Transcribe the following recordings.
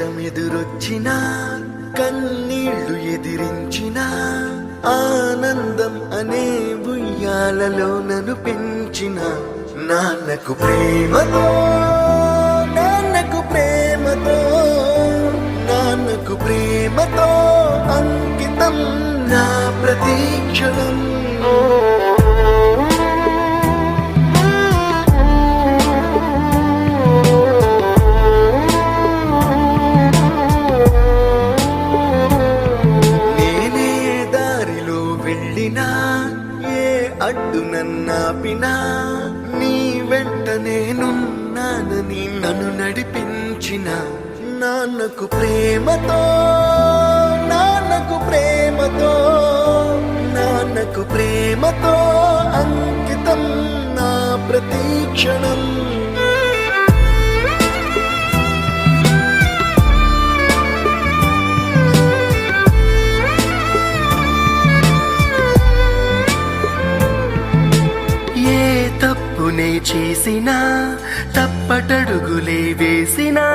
కష్టమెదురొచ్చినా కన్నీళ్లు ఎదిరించినా ఆనందం అనే ఉయ్యాలలో నన్ను పెంచిన నాన్నకు ప్రేమతో నాన్నకు ప్రేమతో నాన్నకు ప్రేమతో అంకితం నా ప్రతీక్షణం. ఏ అడ్డు నన్నాపినా నీ వెంట నేనున్నానని నన్ను నడిపించిన నాన్నకు ప్రేమతో నాన్నకు ప్రేమతో నాన్నకు ప్రేమతో అంకితం నా ప్రతీక్షణం. తప్పునే చేసినా తప్పటడుగులే వేసినా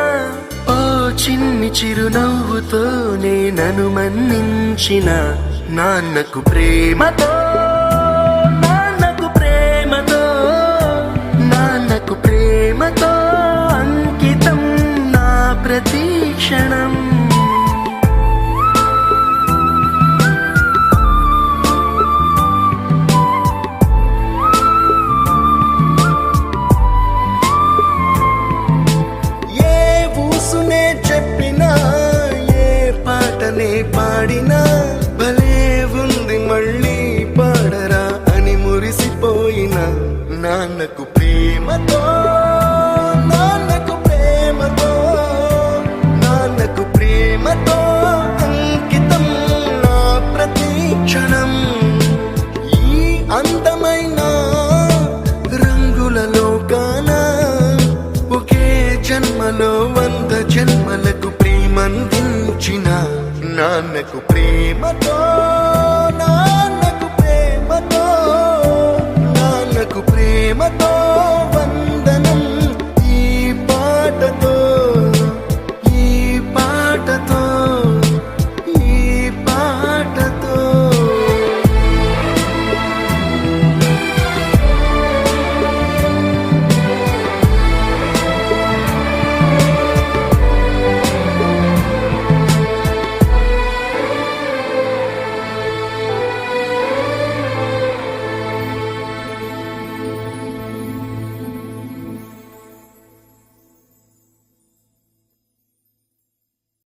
ఓ చిన్ని చిరునవ్వుతోనే నన్ను మన్నించిన నాన్నకు ప్రేమతో నాన్నకు ప్రేమతో నాన్నకు ప్రేమతో అంకితం నా ప్రతీక్షణం. చెప్పినా ఏ పాటనే పాడినా భలే ఉంది మళ్ళీ పాడరా అని మురిసిపోయిన నాన్నకు ప్రేమతో నాన్నకు ప్రేమతో నాన్నకు ప్రేమతో అంకితం నా ప్రతీక్షణం. ఈ అందమైన రంగుల లోకాన ఒకే జన్మలో 100 జన్మలకు ప్రేమందించిన నాన్నకు ప్రేమతో